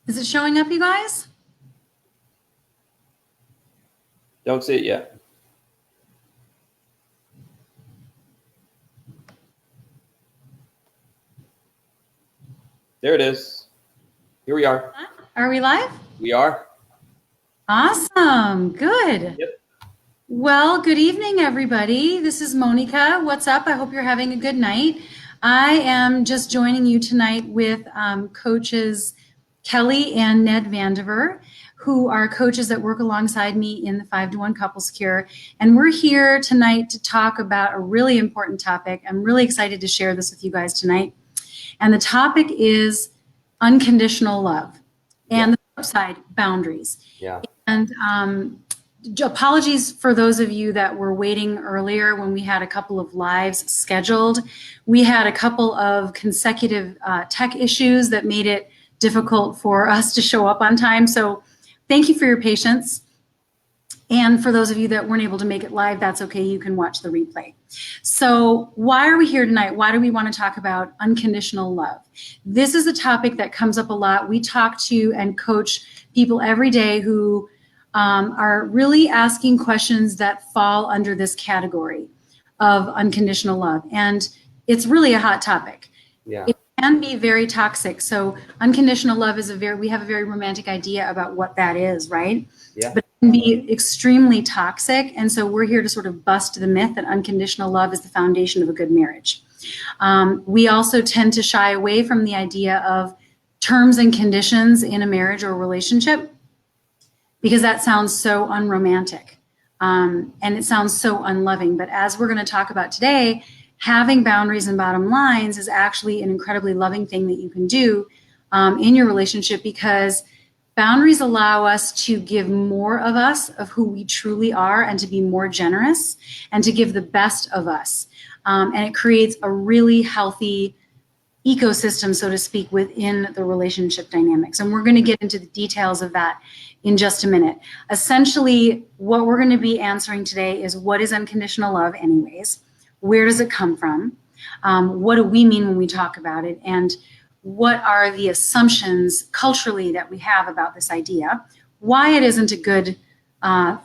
Is it showing up, you guys? Don't see it yet. There it is. Here we are. Are we live? We are. Awesome. Good. Yep. Well, good evening, everybody. This is Monika. What's up? I hope you're having a good night. I am just joining you tonight with coaches Kelly and Ned Vandiver, who are coaches that work alongside me in the 5-to-1 Couples Cure. And we're here tonight to talk about a really important topic. I'm really excited to share this with you guys tonight. And the topic is unconditional love and the flip side, boundaries. Yeah. And apologies for those of you that were waiting earlier when we had a couple of lives scheduled. We had a couple of consecutive tech issues that made it difficult for us to show up on time. So thank you for your patience. And for those of you that weren't able to make it live, that's okay. You can watch the replay. So why are we here tonight? Why do we want to talk about unconditional love? This is a topic that comes up a lot. We talk to and coach people every day who are really asking questions that fall under this category of unconditional love. And it's really a hot topic. Yeah. It can be very toxic. So unconditional love is we have a very romantic idea about what that is, right? Yeah. But it can be extremely toxic. And so we're here to sort of bust the myth that unconditional love is the foundation of a good marriage. We also tend to shy away from the idea of terms and conditions in a marriage or relationship because that sounds so unromantic and it sounds so unloving. But as we're going to talk about today, having boundaries and bottom lines is actually an incredibly loving thing that you can do in your relationship, because boundaries allow us to give more of us, of who we truly are, and to be more generous and to give the best of us. And it creates a really healthy ecosystem, so to speak, within the relationship dynamics. And we're going to get into the details of that in just a minute. Essentially, what we're going to be answering today is, what is unconditional love anyways? Where does it come from? What do we mean when we talk about it? And what are the assumptions culturally that we have about this idea? Why it isn't a good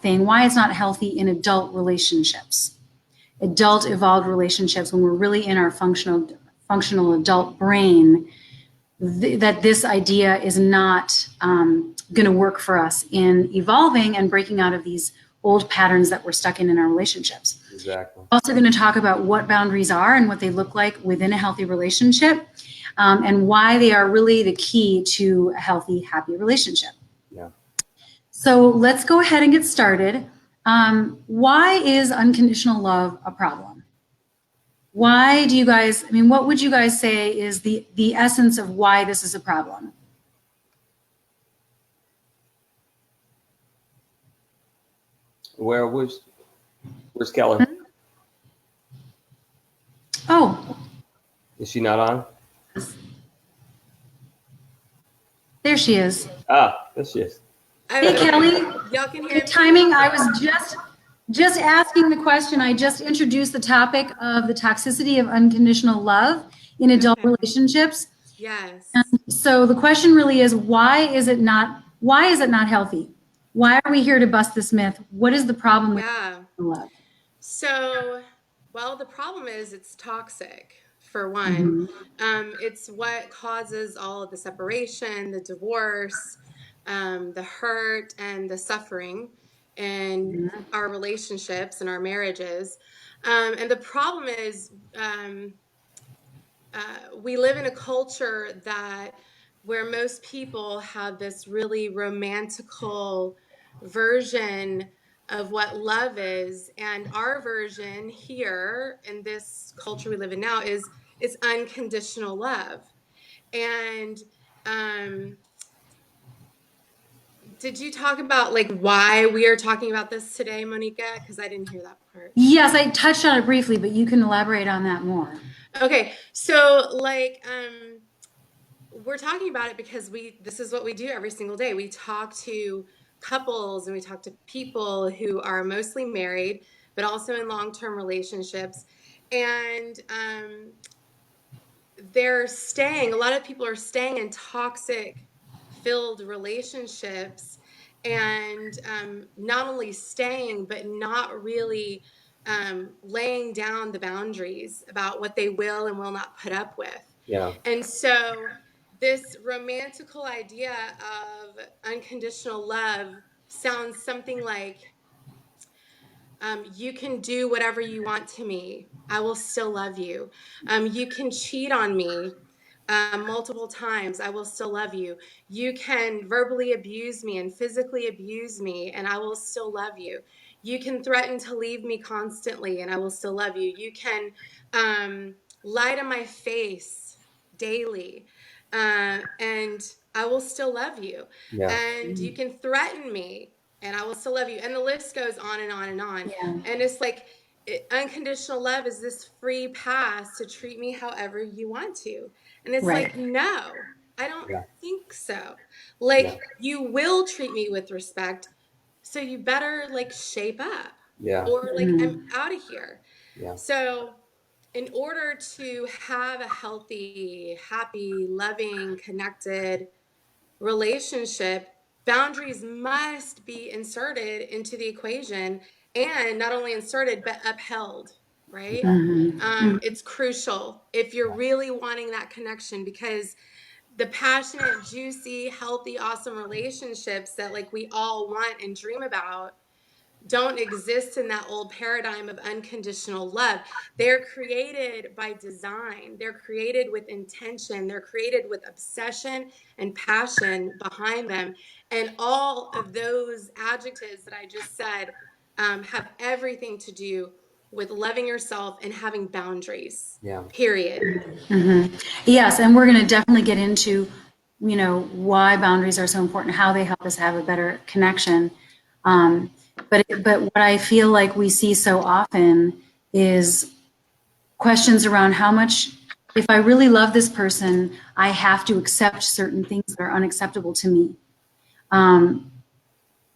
thing, why it's not healthy in adult relationships, adult evolved relationships, when we're really in our functional adult brain, that this idea is not going to work for us in evolving and breaking out of these old patterns that we're stuck in our relationships. Exactly. We're also going to talk about what boundaries are and what they look like within a healthy relationship, and why they are really the key to a healthy, happy relationship. Yeah. So let's go ahead and get started. Why is unconditional love a problem? Why do you guys, what would you guys say is the essence of why this is a problem? Where's Kelly? Oh. Is she not on? There she is. Ah, there she is. Hey, Kelly. Y'all can hear me? Timing, I was just asking the question. I just introduced the topic of the toxicity of unconditional love in adult relationships. Yes. And so the question really is, why is it not healthy? Why are we here to bust this myth? What is the problem with love? So, well, the problem is it's toxic, for one. It's what causes all of the separation, the divorce, the hurt, and the suffering in our relationships and our marriages. And the problem is we live in a culture where most people have this really romantical version of what love is, and our version here in this culture we live in now is unconditional love. And did you talk about why we are talking about this today, Monika? Because I didn't hear that part. Yes, I touched on it briefly, but you can elaborate on that more. Okay, so we're talking about it because this is what we do every single day. We talk to couples and we talk to people who are mostly married, but also in long-term relationships. And a lot of people are staying in toxic filled relationships, and not only staying, but not really laying down the boundaries about what they will and will not put up with. Yeah. And so this romantical idea of unconditional love sounds something like, you can do whatever you want to me. I will still love you. You can cheat on me multiple times. I will still love you. You can verbally abuse me and physically abuse me, and I will still love you. You can threaten to leave me constantly, and I will still love you. You can lie to my face daily, and I will still love you. Yeah. And you can threaten me, and I will still love you. And the list goes on and on and on. Yeah. And it's like, unconditional love is this free pass to treat me however you want to. And it's Right. like, no, I don't Yeah. think so. Like, Yeah. you will treat me with respect, so you better like shape up, Yeah. or like, Mm. I'm out of here. Yeah. So in order to have a healthy, happy, loving, connected relationship, boundaries must be inserted into the equation, and not only inserted, but upheld, right? Mhm. It's crucial if you're really wanting that connection, because the passionate, juicy, healthy, awesome relationships that like we all want and dream about don't exist in that old paradigm of unconditional love. They're created by design. They're created with intention. They're created with obsession and passion behind them. And all of those adjectives that I just said have everything to do with loving yourself and having boundaries, Yeah. period. Yes, and we're going to definitely get into, why boundaries are so important, how they help us have a better connection. But what I feel like we see so often is questions around how much, if I really love this person, I have to accept certain things that are unacceptable to me.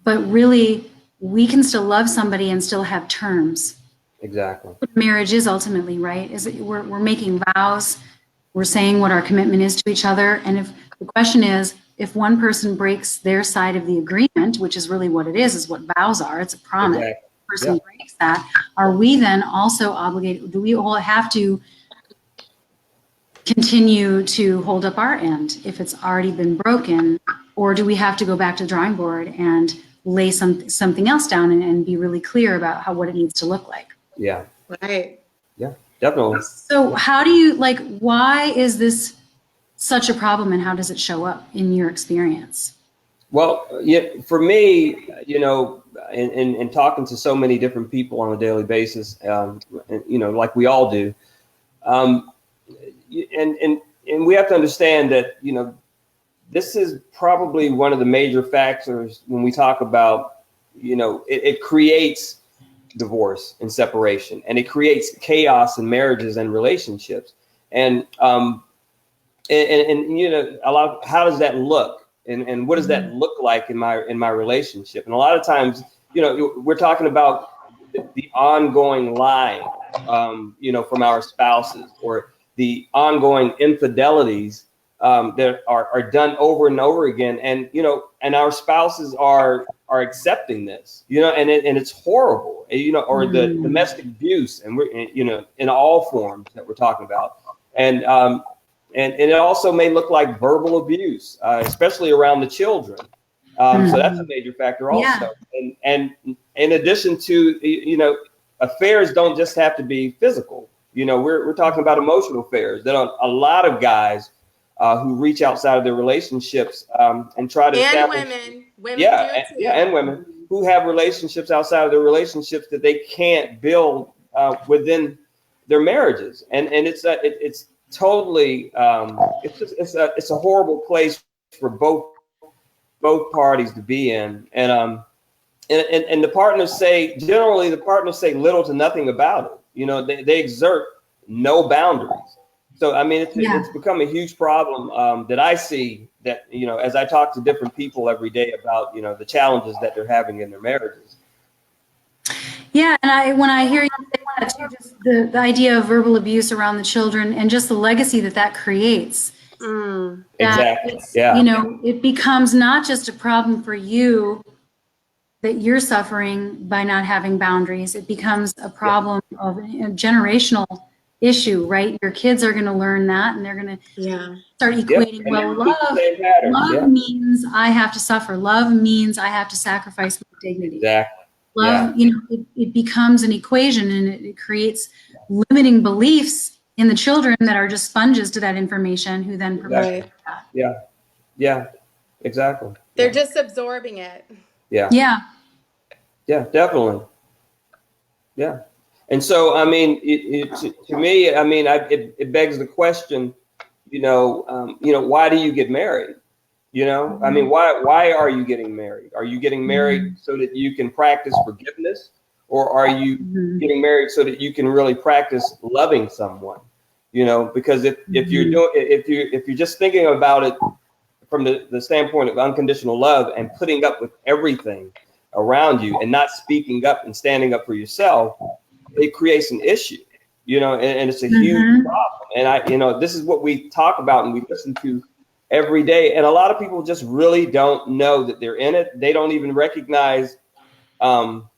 But really, we can still love somebody and still have terms. Exactly. Marriage is ultimately, right? Is that we're making vows, we're saying what our commitment is to each other, and if the question is, if one person breaks their side of the agreement, which is really what it is what vows are, it's a promise. Exactly. If the person Yeah. breaks that, are we then also obligated? Do we all have to continue to hold up our end if it's already been broken, or do we have to go back to the drawing board and lay something else down and be really clear about what it needs to look like? Yeah. Right. Yeah. Definitely. So how do you, why is this such a problem, and how does it show up in your experience? Well, yeah, for me, in talking to so many different people on a daily basis, like we all do, and we have to understand that, this is probably one of the major factors when we talk about, it creates divorce and separation, and it creates chaos in marriages and relationships. And a lot of, how does that look, and what does that look like in my relationship? And a lot of times, we're talking about the ongoing lying, from our spouses, or the ongoing infidelities that are done over and over again, and and our spouses are accepting this, and it's horrible, or the domestic abuse, and we're in all forms that we're talking about, and it also may look like verbal abuse, especially around the children. So that's a major factor also. Yeah. And in addition to, affairs don't just have to be physical. We're talking about emotional affairs. There are a lot of guys who reach outside of their relationships and try to establish. Women Yeah, do it too. and women who have relationships outside of their relationships that they can't build within their marriages, and it's totally it's a horrible place for both parties to be in, and the partners say, generally the partners say little to nothing about it. They exert no boundaries. So I mean, it's become a huge problem that I see, that as I talk to different people every day about the challenges that they're having in their marriages. Yeah, and when I hear you say that too, just the idea of verbal abuse around the children and just the legacy that creates, Mm. Exactly. It's, Yeah. you know, it becomes not just a problem for you that you're suffering by not having boundaries. It becomes a problem of a generational issue, right? Your kids are going to learn that, and they're going to Yeah. start equating, And they well, repeat the same pattern. love means I have to suffer. Love means I have to sacrifice my dignity. Exactly. Love, you know, it becomes an equation, and it creates limiting beliefs in the children that are just sponges to that information, who then perpetuate that. Yeah. Yeah. Exactly. They're just absorbing it. Yeah. Yeah. Yeah, definitely. Yeah. And so, I mean, to me, I mean, it begs the question, why do you get married? I mean, why are you getting married? Are you getting married so that you can practice forgiveness, or are you getting married so that you can really practice loving someone? Because if you're just thinking about it from the standpoint of unconditional love and putting up with everything around you and not speaking up and standing up for yourself, it creates an issue, and it's a huge problem. And this is what we talk about and we listen to every day. And a lot of people just really don't know that they're in it. They don't even recognize some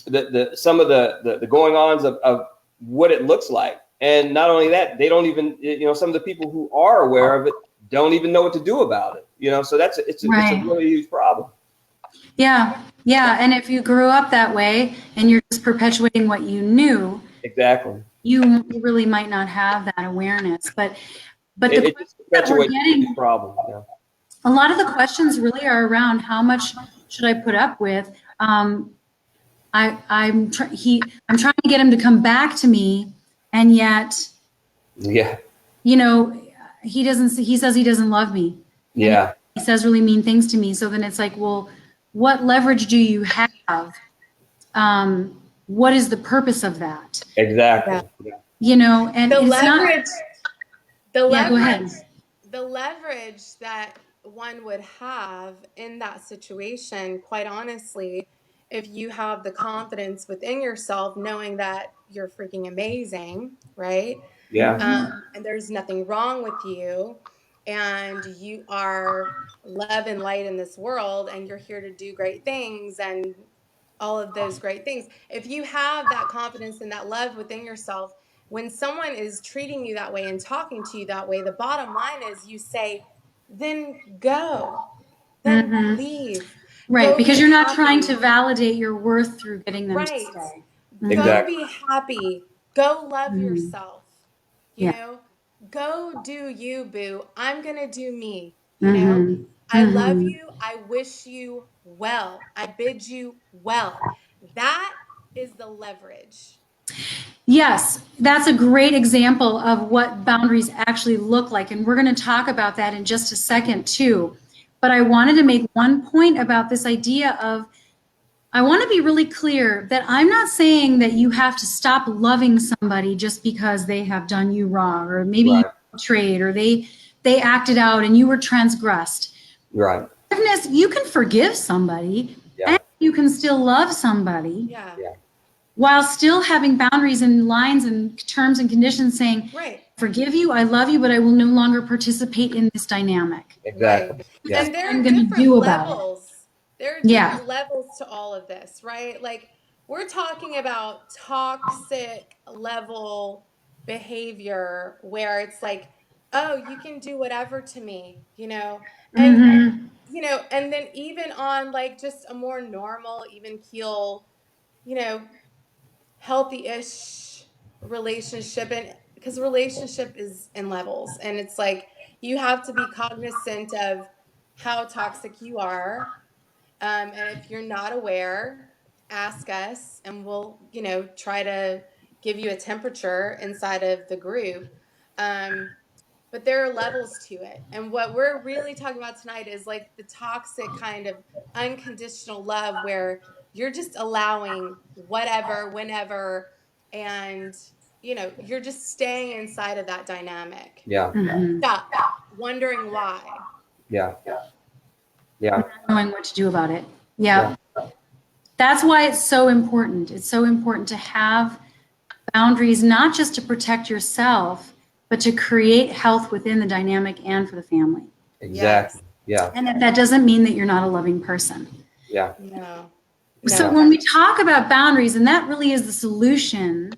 of the going ons of what it looks like. And not only that, they don't even, some of the people who are aware of it don't even know what to do about it. So it's a really huge problem. Yeah. Yeah. And if you grew up that way and you're just perpetuating what you knew, exactly, you really might not have that awareness. But the it that we're getting, problem. Yeah. A lot of the questions really are around how much should I put up with? I'm trying to get him to come back to me, and yet, he doesn't. He says he doesn't love me. Yeah. He says really mean things to me. So then it's like, well, what leverage do you have? What is the purpose of that? Exactly. Yeah. And the it's leverage, go ahead. The leverage that one would have in that situation, quite honestly, if you have the confidence within yourself, knowing that you're freaking amazing, right? Yeah. And there's nothing wrong with you, and you are love and light in this world, and you're here to do great things and all of those great things. If you have that confidence and that love within yourself, when someone is treating you that way and talking to you that way, the bottom line is you say, then go, then leave. Right, Go because be you're not happy. trying to validate your worth through getting them to Right. stay. Go be happy. Go love yourself. You Yeah. know, go do you, boo. I'm going to do me. You know, I love you. I wish you well. I bid you well. That is the leverage. Yes, that's a great example of what boundaries actually look like. And we're going to talk about that in just a second, too. But I wanted to make one point about this idea of, I want to be really clear that I'm not saying that you have to stop loving somebody just because they have done you wrong, or maybe you betrayed, or they acted out and you were transgressed. Right. Forgiveness, you can forgive somebody and you can still love somebody. Yeah. While still having boundaries and lines and terms and conditions saying, forgive you, I love you, but I will no longer participate in this dynamic. Exactly. Right. Yeah. And there I'm are gonna different do about levels. There are different levels to all of this, right? Like, we're talking about toxic level behavior where it's like, oh, you can do whatever to me, and and then even on like just a more normal, even keel, healthy-ish relationship, and because relationship is in levels, and it's like you have to be cognizant of how toxic you are, and if you're not aware, ask us and we'll try to give you a temperature inside of the group. But there are levels to it. And what we're really talking about tonight is like the toxic kind of unconditional love where you're just allowing whatever, whenever, and you're just staying inside of that dynamic. Yeah. Stop wondering why. Yeah. Knowing what to do about it. Yeah. That's why it's so important. It's so important to have boundaries, not just to protect yourself, but to create health within the dynamic and for the family. Exactly. Yeah. And that doesn't mean that you're not a loving person. Yeah. No. So when we talk about boundaries, and that really is the solution,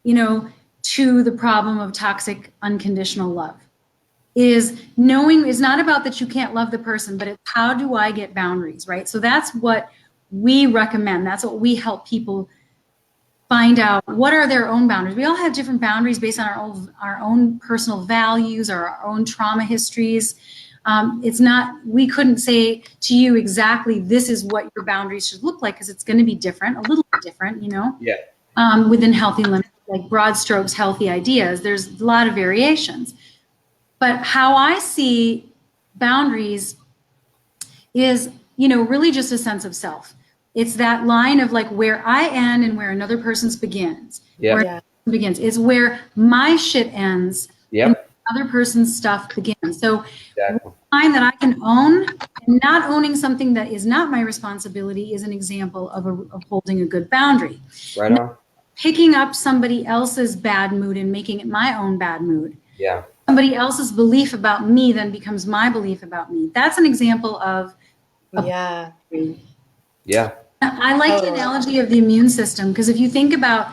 to the problem of toxic unconditional love, is knowing is not about that you can't love the person, but it's how do I get boundaries, right? So that's what we recommend. That's what we help people find out. What are their own boundaries? We all have different boundaries based on our own personal values or our own trauma histories. It's not, we couldn't say to you exactly this is what your boundaries should look like, because it's going to be different, a little bit different, Yeah. Within healthy limits, like broad strokes, healthy ideas. There's a lot of variations. But how I see boundaries is, really just a sense of self. It's that line of like where I end and where another person's begins. Yeah. Where it begins. It's where my shit ends. Yep. And other person's stuff begins. So Exactly. line that I can own, and not owning something that is not my responsibility is an example of holding a good boundary. Right on. Picking up somebody else's bad mood and making it my own bad mood. Yeah. Somebody else's belief about me then becomes my belief about me. That's an example of Yeah. Yeah. I like the analogy of the immune system, because if you think about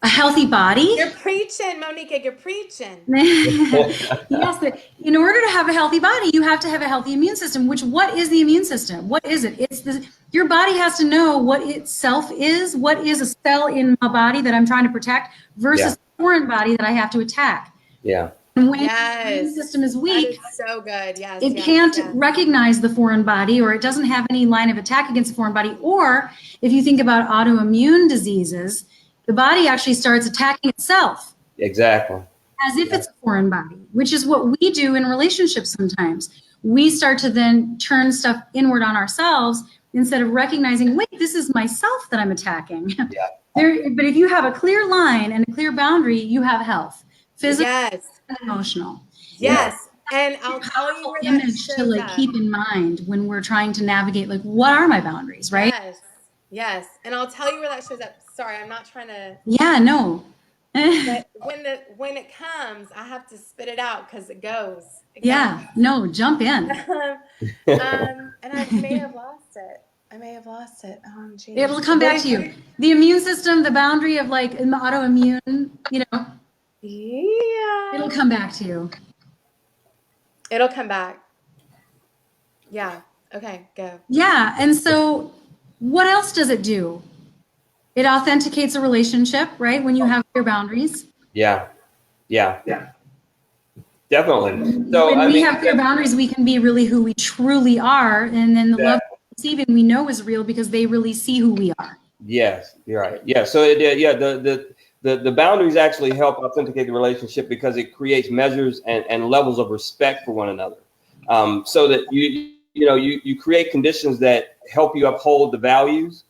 a healthy body. You're preaching, Monika, you're preaching. Yes, but in order to have a healthy body, you have to have a healthy immune system, what is the immune system? What is it? Your body has to know what itself is, what is a cell in my body that I'm trying to protect versus a foreign body that I have to attack. Yeah. And when the immune system is weak, that is so good. Yes, it can't recognize the foreign body, or it doesn't have any line of attack against the foreign body. Or if you think about autoimmune diseases, the body actually starts attacking itself. Exactly. As if it's a foreign body, which is what we do in relationships sometimes. We start to then turn stuff inward on ourselves instead of recognizing, wait, this is myself that I'm attacking. Yeah. But if you have a clear line and a clear boundary, you have health, physical and emotional. Yes. And I'll tell you where that image shows to up. keep in mind when we're trying to navigate, what are my boundaries, right? Yes. And I'll tell you where that shows up. Sorry, I'm not trying to. Yeah, no. But when it comes, I have to spit it out because it goes. No, jump in. And I may have lost it. Oh, geez. It'll come back to you. The immune system, the boundary of autoimmune, Yeah. It'll come back to you. It'll come back. Yeah. Okay, go. Yeah. And so what else does it do? It authenticates a relationship, right? When you have your boundaries. Yeah. Definitely. So when we have clear boundaries, we can be really who we truly are. And then the love receiving we know is real because they really see who we are. Yes, you're right. Yeah. So the boundaries actually help authenticate the relationship because it creates measures and levels of respect for one another. So that you create conditions that help you uphold the values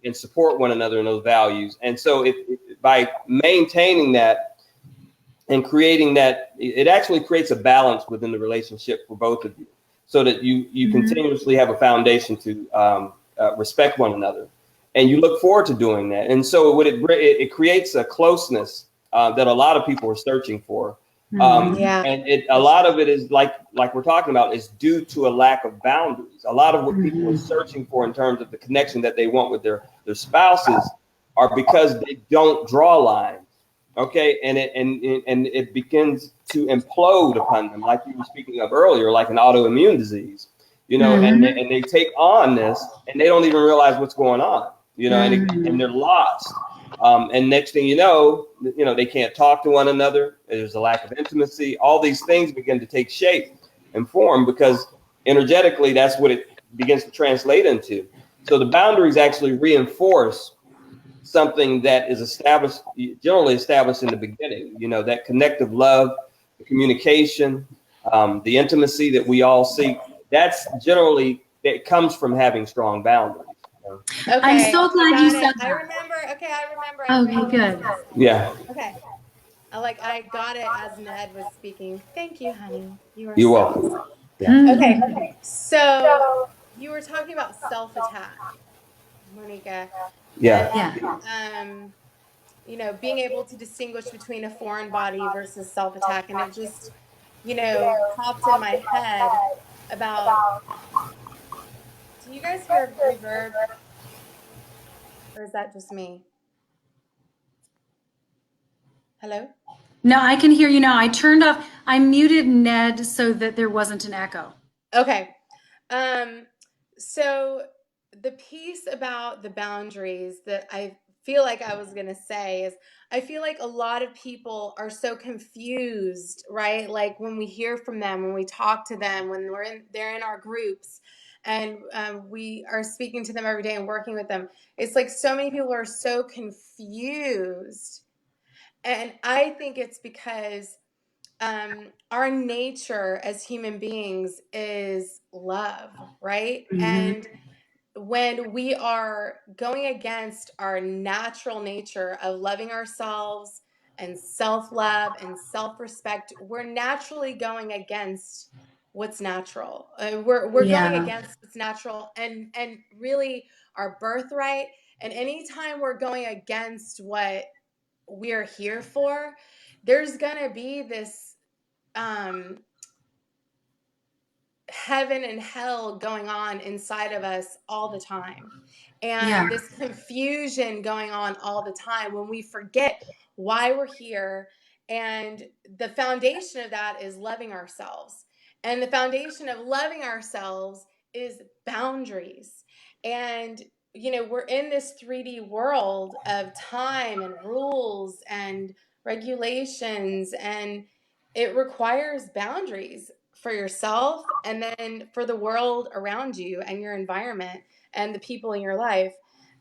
and support one another in those values. And so by maintaining that and creating that, it actually creates a balance within the relationship for both of you, so that you continuously have a foundation to respect one another. And you look forward to doing that. And so it creates a closeness that a lot of people are searching for. And a lot of it is like we're talking about is due to a lack of boundaries. A lot of what people are searching for in terms of the connection that they want with their spouses are because they don't draw lines. Okay. And it begins to implode upon them, like you were speaking of earlier, like an autoimmune disease, and they take on this and they don't even realize what's going on, and they're lost. And next thing you know, they can't talk to one another. There's a lack of intimacy. All these things begin to take shape and form because energetically, that's what it begins to translate into. So the boundaries actually reinforce something that is generally established in the beginning, that connective love, the communication, the intimacy that we all seek. That's generally, that comes from having strong boundaries. Okay, I'm so glad you said that. I remember. Okay, good. Yeah. Okay. I got it as Ned was speaking. Thank you, honey. You're welcome. Awesome. Yeah. Okay. So you were talking about self-attack, Monika. Yeah. you know, being able to distinguish between a foreign body versus self-attack. And it just, you know, popped in my head about, do you guys hear reverb, or is that just me? Hello? No, I can hear you now. I turned off, I muted Ned so that there wasn't an echo. Okay. So the piece about the boundaries that I feel like I was going to say is, I feel like a lot of people are so confused, right? Like when we hear from them, when we talk to them, when they're in our groups, and we are speaking to them every day and working with them. It's like so many people are so confused. And I think it's because our nature as human beings is love, right? Mhm. And when we are going against our natural nature of loving ourselves and self-love and self-respect, we're naturally going against what's natural. We're going Yeah. against what's natural and really our birthright. And anytime we're going against what we're here for, there's gonna be this heaven and hell going on inside of us all the time, Yeah. and this confusion going on all the time when we forget why we're here. And the foundation of that is loving ourselves, and the foundation of loving ourselves is boundaries. And you know, we're in this 3D world of time and rules and regulations, and it requires boundaries for yourself and then for the world around you and your environment and the people in your life.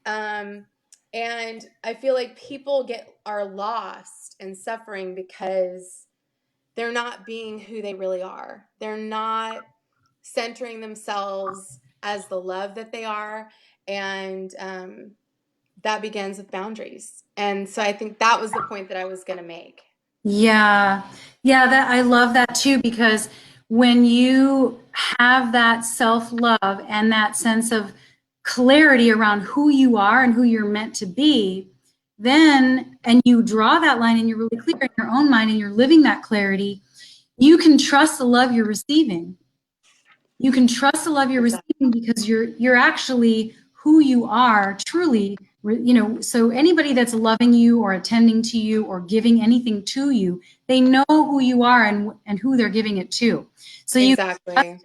And I feel like people are lost and suffering because they're not being who they really are. They're not centering themselves as the love that they are. And that begins with boundaries. And so I think that was the point that I was going to make. Yeah. Yeah, that I love that too, because when you have that self-love and that sense of clarity around who you are and who you're meant to be, then, and you draw that line and you're really clear in your own mind and you're living that clarity, you can trust the love you're receiving. You can trust the love you're receiving because you're actually who you are truly, you know. So anybody that's loving you or attending to you or giving anything to you, they know who you are and who they're giving it to. So you, Exactly.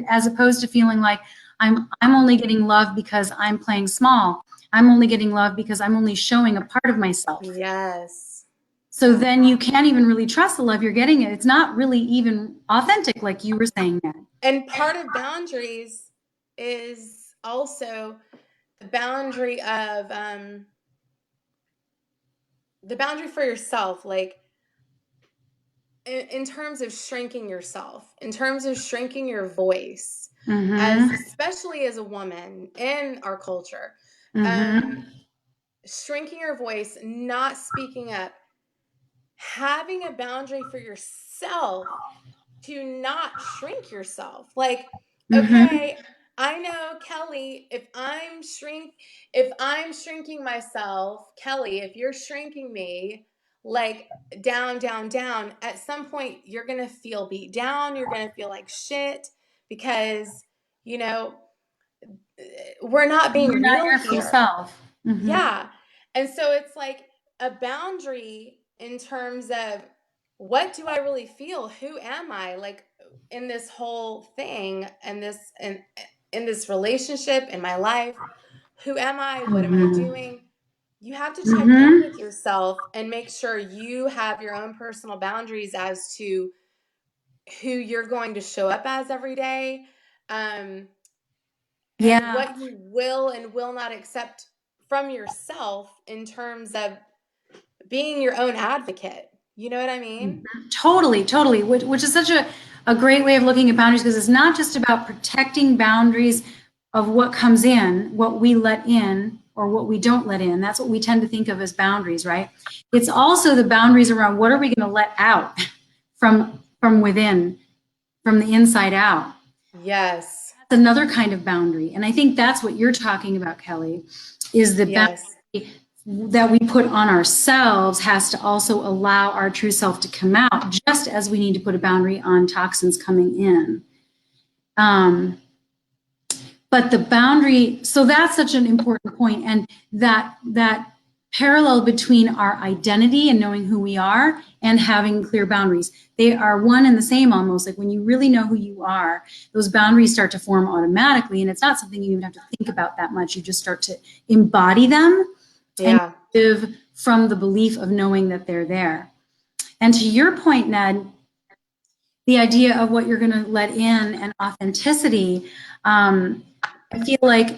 as opposed to feeling like I'm only getting love because I'm playing small. I'm only getting love because I'm only showing a part of myself. Yes. So then you can't even really trust the love you're getting. It's not really even authentic, like you were saying, Ned. And part of boundaries is also the boundary of the boundary for yourself, like in terms of shrinking yourself, in terms of shrinking your voice, as especially as a woman in our culture, shrinking your voice, not speaking up, having a boundary for yourself to not shrink yourself. Like, okay, I know, Kelly, if I'm shrinking myself, Kelly, if you're shrinking me like down, down, down, at some point you're going to feel beat down. You're going to feel like shit because, you know, we're not being You're not real your full here. self. Yeah. And so it's like a boundary in terms of, what do I really feel? Who am I? Like in this whole thing and in this relationship in my life, who am I? What am I doing? You have to check in with yourself and make sure you have your own personal boundaries as to who you're going to show up as every day. And what you will and will not accept from yourself in terms of being your own advocate. You know what I mean? Totally, totally. Which is such a great way of looking at boundaries, because it's not just about protecting boundaries of what comes in, what we let in, or what we don't let in. That's what we tend to think of as boundaries, right? It's also the boundaries around what are we going to let out from within, from the inside out. Yes. That's another kind of boundary. And I think that's what you're talking about, Kelly, is the Yes. boundary that we put on ourselves has to also allow our true self to come out, just as we need to put a boundary on toxins coming in. But the boundary, so that's such an important point, and that parallel between our identity and knowing who we are and having clear boundaries. They are one and the same almost. Like when you really know who you are, those boundaries start to form automatically, and it's not something you even have to think about that much. You just start to embody them and live from the belief of knowing that they're there. And to your point, Ned, the idea of what you're going to let in and authenticity, I feel like,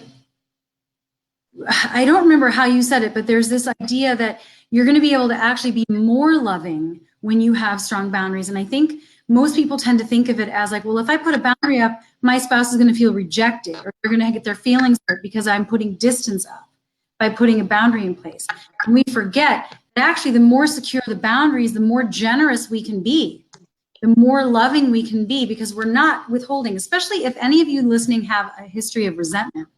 I don't remember how you said it, but there's this idea that you're going to be able to actually be more loving when you have strong boundaries. And I think most people tend to think of it as like, well, if I put a boundary up, my spouse is going to feel rejected, or they're going to get their feelings hurt because I'm putting distance up by putting a boundary in place. And we forget that actually the more secure the boundaries, the more generous we can be, the more loving we can be, because we're not withholding, especially if any of you listening have a history of resentment.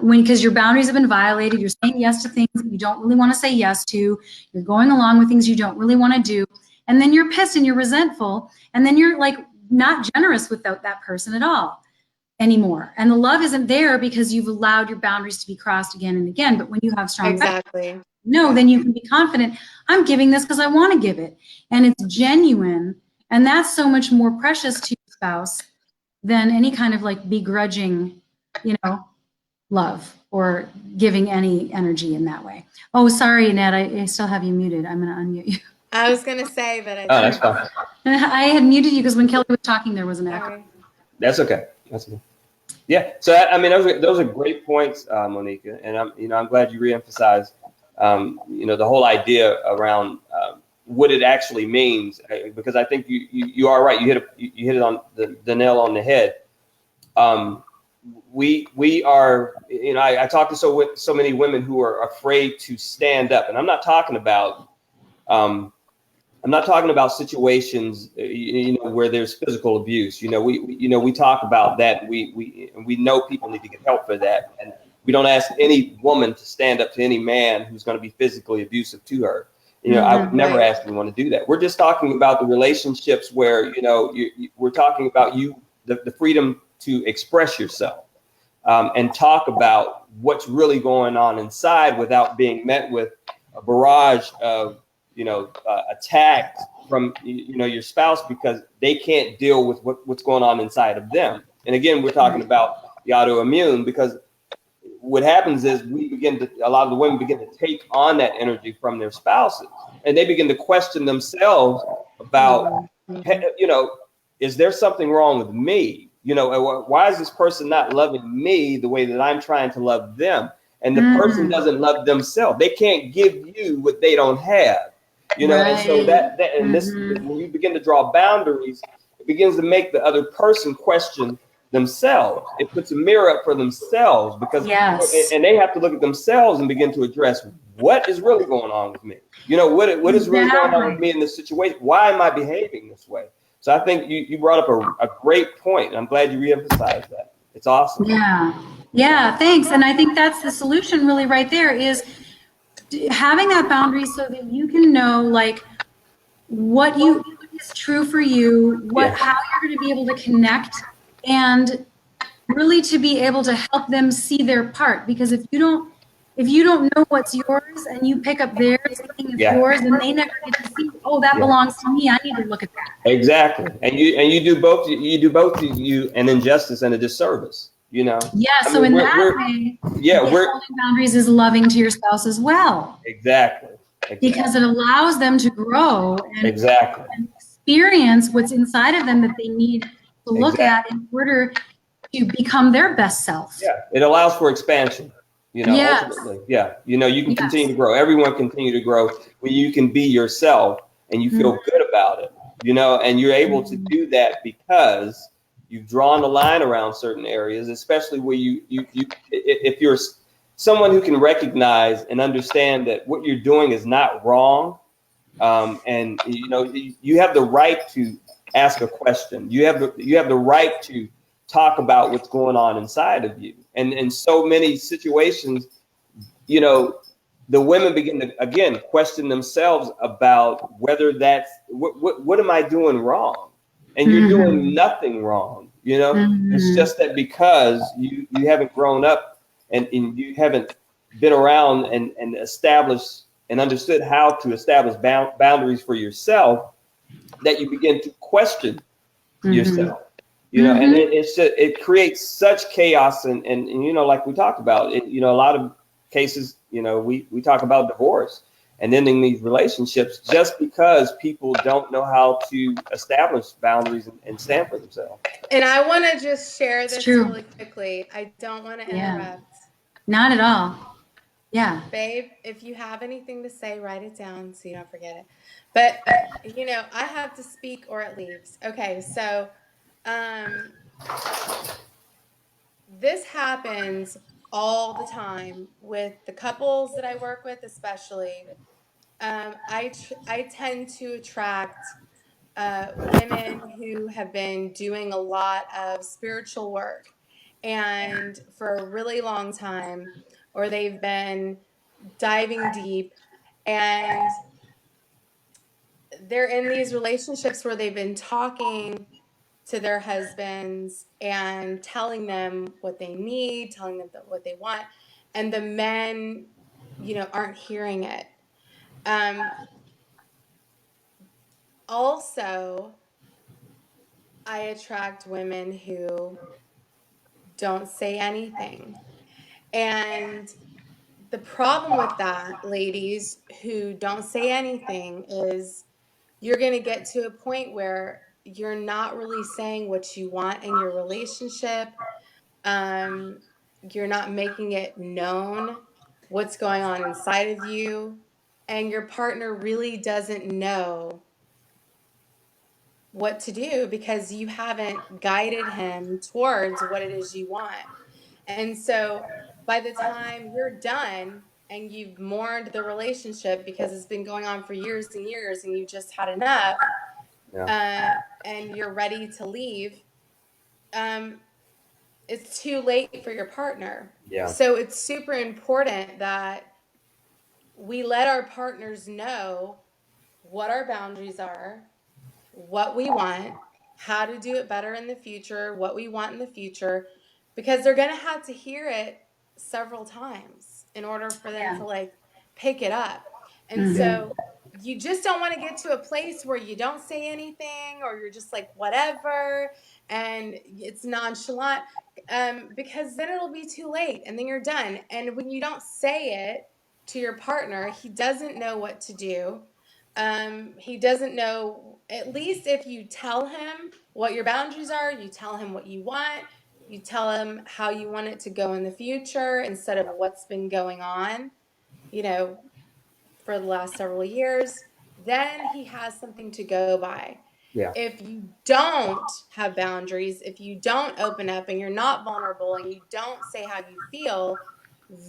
Because your boundaries have been violated, you're saying yes to things that you don't really want to say yes to, you're going along with things you don't really want to do, and then you're pissed and you're resentful, and then you're like not generous without that person at all anymore. And the love isn't there because you've allowed your boundaries to be crossed again and again. But when you have strong boundaries, then you can be confident, I'm giving this because I want to give it. And it's genuine. And that's so much more precious to your spouse than any kind of like begrudging, love or giving any energy in that way. Oh, sorry, Ned, I still have you muted. I'm going to unmute you. I was going to say, but that's fine. I had muted you because when Kelly was talking, there was an echo. That's okay. That's okay. Yeah. So I mean, those are great points, Monika, and I'm glad you reemphasized, the whole idea around what it actually means, because I think you are right. You hit it on the nail on the head. We are, I talk to so many women who are afraid to stand up, and I'm not talking about situations, where there's physical abuse. We talk about that. We know people need to get help for that, and we don't ask any woman to stand up to any man who's going to be physically abusive to her. I would never ask anyone to do that. We're just talking about the relationships where we're talking about the freedom to express yourself. And talk about what's really going on inside without being met with a barrage of, attacks from, your spouse because they can't deal with what's going on inside of them. And again, we're talking about the autoimmune, because what happens is a lot of the women begin to take on that energy from their spouses, and they begin to question themselves about, is there something wrong with me? Why is this person not loving me the way that I'm trying to love them? And the person doesn't love themselves. They can't give you what they don't have, and so this, when you begin to draw boundaries, it begins to make the other person question themselves. It puts a mirror up for themselves, because and they have to look at themselves and begin to address what is really going on with me. What is really going on with me in this situation? Why am I behaving this way? So I think you brought up a great point. I'm glad you reemphasized that. It's awesome. Yeah, thanks. And I think that's the solution really right there, is having that boundary so that you can know like what is true for you, how you're going to be able to connect, and really to be able to help them see their part. Because if you don't know what's yours and you pick up theirs thinking it's yours, then they never get to see, that belongs to me. I need to look at that. Exactly. And you do both you an injustice and a disservice, So in that way, holding boundaries is loving to your spouse as well. Exactly. Because it allows them to grow and experience what's inside of them that they need to look at in order to become their best self. Yeah, it allows for expansion. Ultimately, you can continue to grow. Everyone continue to grow when you can be yourself and you feel good about it, and you're able to do that because you've drawn the line around certain areas, especially where if you're someone who can recognize and understand that what you're doing is not wrong. And, you have the right to ask a question. You have the right to talk about what's going on inside of you. And in so many situations, the women begin to, again, question themselves about whether that's, what am I doing wrong? And you're doing nothing wrong, you know? It's just that because you haven't grown up and you haven't been around and established and understood how to establish boundaries for yourself, that you begin to question yourself, you know, and it creates such chaos and you know, like we talked about it, you know, a lot of cases, you know, we talk about divorce and ending these relationships just because people don't know how to establish boundaries and stand for themselves. And I want to just share this really quickly. I don't want to interrupt. Not at all. Yeah. Babe, if you have anything to say, write it down so you don't forget it. But, you know, I have to speak or it leaves. Okay, so this happens all the time with the couples that I work with, especially. I tend to attract women who have been doing a lot of spiritual work and for a really long time, or they've been diving deep, and they're in these relationships where they've been talking to their husbands and telling them what they need, telling them what they want, and the men, you know, aren't hearing it. Also, I attract women who don't say anything. And the problem with that, ladies who don't say anything, is you're going to get to a point where you're not really saying what you want in your relationship. You're not making it known what's going on inside of you. And your partner really doesn't know what to do because you haven't guided him towards what it is you want. And so by the time you're done and you've mourned the relationship because it's been going on for years and years and you just had enough, and you're ready to leave, it's too late for your partner. Yeah. So it's super important that we let our partners know what our boundaries are, what we want, how to do it better in the future, what we want in the future, because they're going to have to hear it several times in order for them to like pick it up. And so you just don't want to get to a place where you don't say anything or you're just like whatever and it's nonchalant, because then it'll be too late and then you're done. And when you don't say it to your partner, he doesn't know what to do. He doesn't know. At least if you tell him what your boundaries are, you tell him what you want, you tell him how you want it to go in the future instead of what's been going on, you know, for the last several years, then he has something to go by. Yeah. If you don't have boundaries, if you don't open up and you're not vulnerable and you don't say how you feel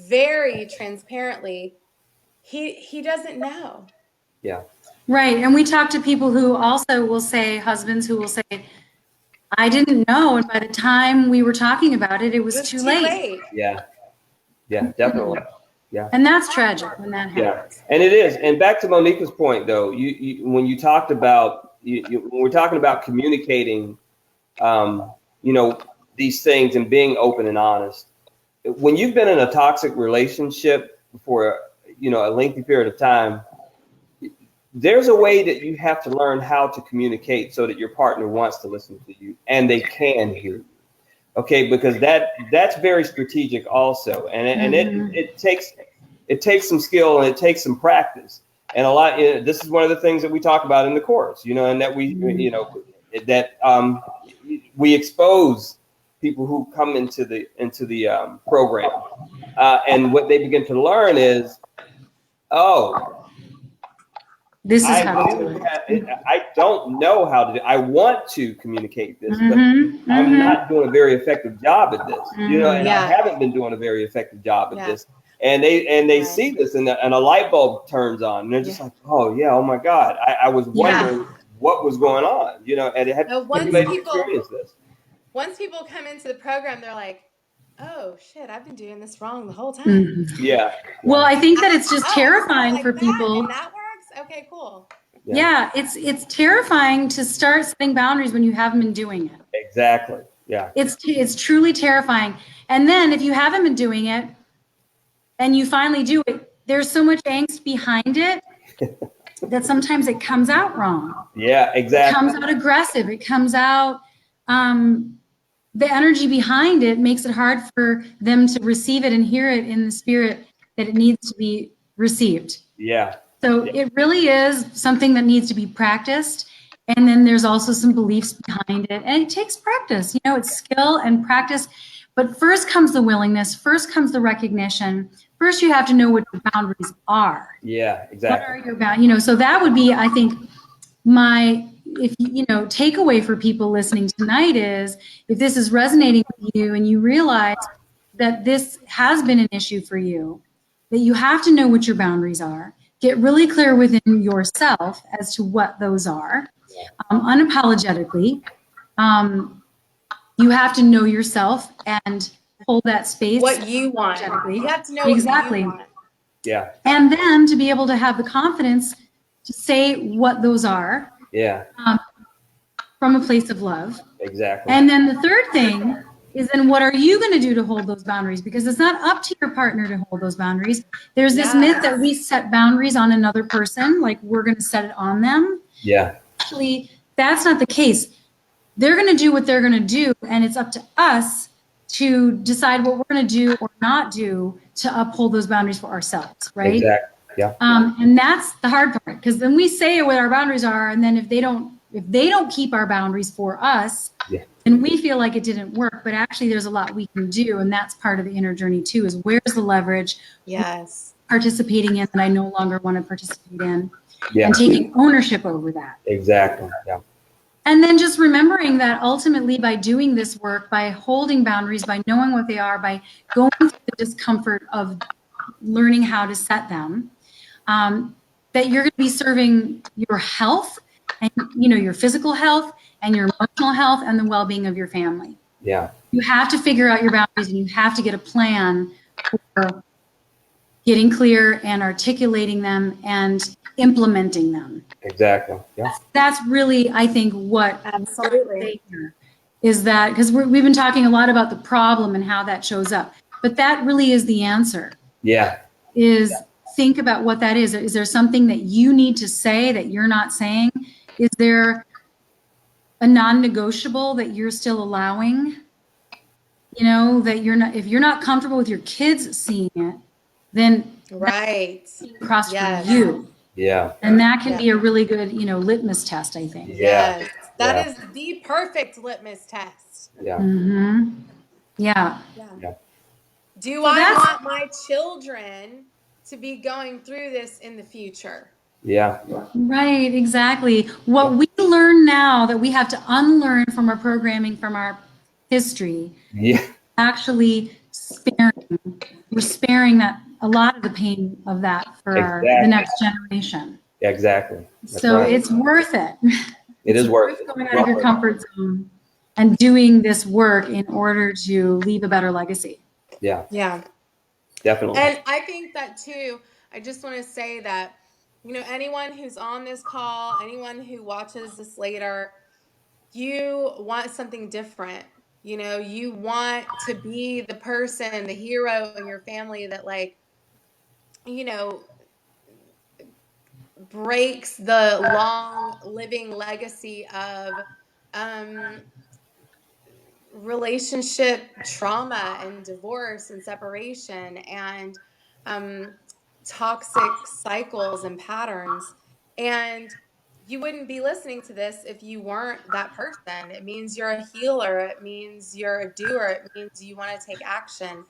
very transparently, he doesn't know. Yeah. Right. And we talk to people who also will say, husbands who will say, I didn't know. And by the time we were talking about it, it was too late. Yeah. Yeah, definitely. Yeah. And that's tragic when that happens. Yeah. And it is. And back to Monika's point, though, you when you talked about, when we're talking about communicating, you know, these things and being open and honest, when you've been in a toxic relationship for, you know, a lengthy period of time, there's a way that you have to learn how to communicate so that your partner wants to listen to you and they can hear you. Okay, because that's very strategic also, and it takes some skill and it takes some practice, and a lot. This is one of the things that we talk about in the course, you know, and that we, you know, that we expose people who come into the program, and what they begin to learn is, oh, this is how to do it. I don't know how to do it. I want to communicate this, but I'm not doing a very effective job at this. You know, and I haven't been doing a very effective job at this. And they see this and a light bulb turns on. And they're just like, oh, yeah, oh, my God. I was wondering what was going on. You know, and have you experienced this? Once people come into the program, they're like, oh shit, I've been doing this wrong the whole time. Mhm. Yeah. Well, I think that it's just Oh, terrifying like for that, people. and that works? Okay, cool. Yeah, it's terrifying to start setting boundaries when you haven't been doing it. Exactly. Yeah. It's truly terrifying. And then if you haven't been doing it and you finally do it, there's so much angst behind it that sometimes it comes out wrong. Yeah, It exactly. comes out aggressive. It comes out, the energy behind it makes it hard for them to receive it and hear it in the spirit that it needs to be received. Yeah. So it really is something that needs to be practiced. And then there's also some beliefs behind it. And it takes practice. You know, it's skill and practice. But first comes the willingness. First comes the recognition. First, you have to know what your boundaries are. Yeah, What exactly. are your boundaries? You know, so that would be, I think, my, if you know, takeaway for people listening tonight is if this is resonating with you and you realize that this has been an issue for you, that you have to know what your boundaries are, get really clear within yourself as to what those are, unapologetically. You have to know yourself and hold that space. What you want. You have to know Exactly. what you want. Yeah. And then to be able to have the confidence to say what those are. Yeah. From a place of love. Exactly. And then the third thing is then what are you going to do to hold those boundaries? Because it's not up to your partner to hold those boundaries. There's this myth that we set boundaries on another person, like we're going to set it on them. Yeah. Actually, that's not the case. They're going to do what they're going to do, and it's up to us to decide what we're going to do or not do to uphold those boundaries for ourselves, right? Exactly. Yeah. And that's the hard part, because then we say what our boundaries are, and then if they don't keep our boundaries for us, Yeah. then we feel like it didn't work. But actually, there's a lot we can do, and that's part of the inner journey too. Is where's the leverage? Yes. Participating in that I no longer want to participate in, Yeah. and taking ownership over that. Exactly. Yeah. And then just remembering that ultimately by doing this work, by holding boundaries, by knowing what they are, by going through the discomfort of learning how to set them, that you're going to be serving your health and, you know, your physical health and your emotional health and the well-being of your family. Yeah. You have to figure out your boundaries, and you have to get a plan for getting clear and articulating them and implementing them. Exactly. Yeah. That's really, I think, what Absolutely. here is that, because we've been talking a lot about the problem and how that shows up, but that really is the answer. Yeah. Is think about what that is. Is there something that you need to say that you're not saying? Is there a non-negotiable that you're still allowing? You know, that you're not, if you're not comfortable with your kids seeing it, then Right. across Yes. for you. Yeah. And that can be a really good, you know, litmus test, I think. Yeah. Yes. That is the perfect litmus test. Yeah. Mm-hmm. Yeah. Yeah. Do So I that's- want my children to be going through this in the future? Yeah. Right, exactly. What we learn now that we have to unlearn from our programming, from our history, Yeah. actually we're sparing that, a lot of the pain of that for the next generation. Yeah, exactly. That's So right. it's worth it. It is worth it. Going out of your comfort zone and doing this work in order to leave a better legacy. Yeah. Yeah. Definitely. And I think that too, I just want to say that, you know, anyone who's on this call, anyone who watches this later, you want something different. You know, you want to be the person, the hero in your family that, like, you know, breaks the long living legacy of relationship trauma and divorce and separation and toxic cycles and patterns. And you wouldn't be listening to this if you weren't that person. It means you're a healer. It means you're a doer. It means you want to take action.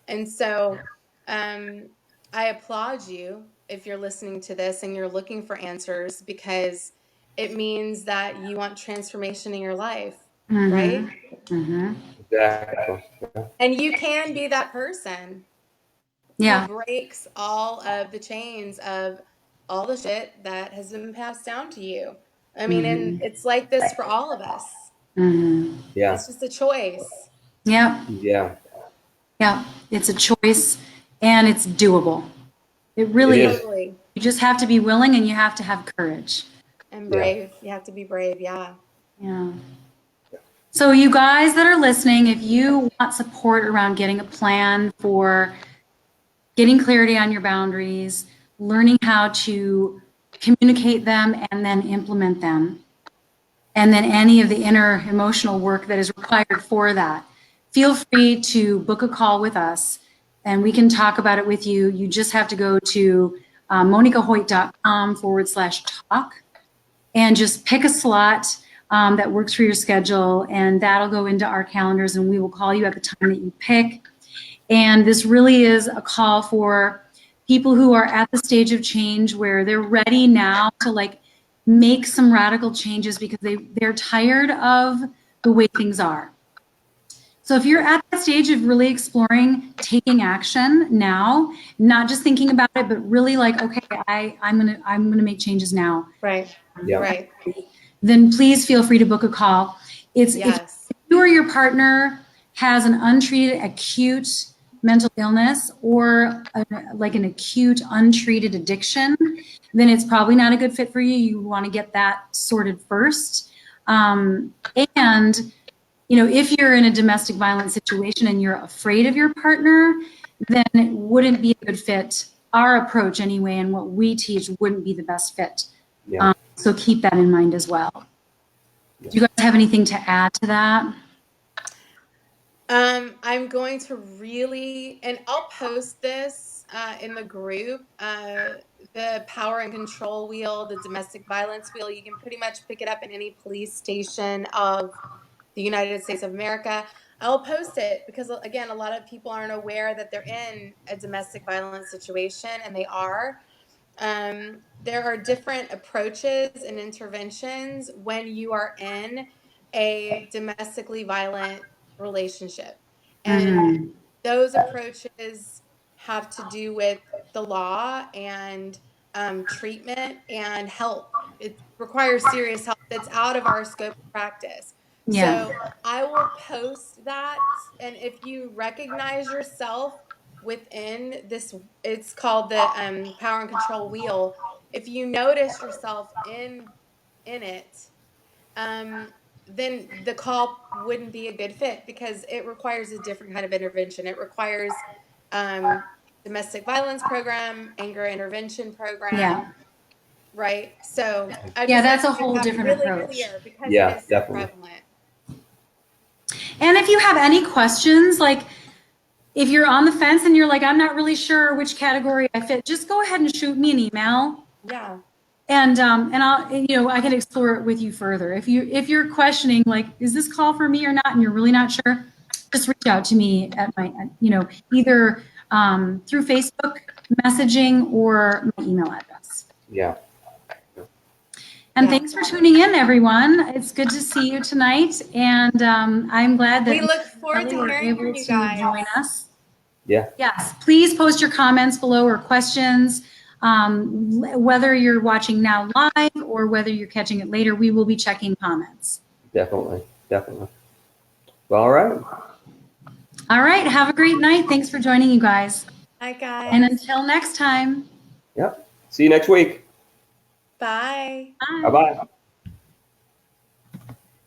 And so I applaud you if you're listening to this and you're looking for answers, because it means that you want transformation in your life, right? Mm-hmm. Exactly. Yeah. And you can be that person Yeah. who breaks all of the chains of all the shit that has been passed down to you. I mean, and it's like this for all of us. Mm-hmm. Yeah. It's just a choice. Yep. Yeah. Yeah, it's a choice and it's doable. It really is. Totally. You just have to be willing and you have to have courage. And brave. You have to be brave. Yeah. Yeah. So you guys that are listening, if you want support around getting a plan for getting clarity on your boundaries, learning how to communicate them and then implement them, and then any of the inner emotional work that is required for that, feel free to book a call with us and we can talk about it with you. You just have to go to monikahoyt.com/talk and just pick a slot that works for your schedule, and that'll go into our calendars and we will call you at the time that you pick. And this really is a call for people who are at the stage of change where they're ready now to like make some radical changes because they're tired of the way things are. So if you're at that stage of really exploring taking action now, not just thinking about it, but really like, okay, I'm gonna make changes now. Right. Yeah. Right. Then please feel free to book a call. If you or your partner has an untreated acute mental illness or like an acute untreated addiction, then it's probably not a good fit for you. You want to get that sorted first. And if you're in a domestic violence situation and you're afraid of your partner, then it wouldn't be a good fit. Our approach anyway, and what we teach wouldn't be the best fit. Yeah. So keep that in mind as well. Do you guys have anything to add to that? I'm going to and I'll post this in the group, the power and control wheel, the domestic violence wheel. You can pretty much pick it up in any police station of the United States of America. I'll post it because, again, a lot of people aren't aware that they're in a domestic violence situation, and they are. There are different approaches and interventions when you are in a domestically violent relationship. And those approaches have to do with the law and treatment and help. It requires serious help that's out of our scope of practice. Yeah. So I will post that. And if you recognize yourself within this, it's called the power and control wheel. If you notice yourself in it, then the call wouldn't be a good fit because it requires a different kind of intervention. It requires domestic violence program, anger intervention program. Yeah. Right. So that's a whole different really approach. Clear because Yeah, it is so definitely. prevalent. And if you have any questions, like if you're on the fence and you're like, I'm not really sure which category I fit, just go ahead and shoot me an email. Yeah. And I'll, I can explore it with you further. If you're questioning, like, is this call for me or not, and you're really not sure, just reach out to me at my, either through Facebook messaging or my email address. Yeah. And thanks for tuning in, everyone. It's good to see you tonight, and I'm glad that we look forward to hearing from you guys. Join us. Yeah. Yes, please post your comments below or questions. Whether you're watching now live or whether you're catching it later, we will be checking comments. Definitely. Well, all right. All right. Have a great night. Thanks for joining, you guys. Bye, guys. And until next time. Yep. See you next week. Bye. Bye. Bye-bye.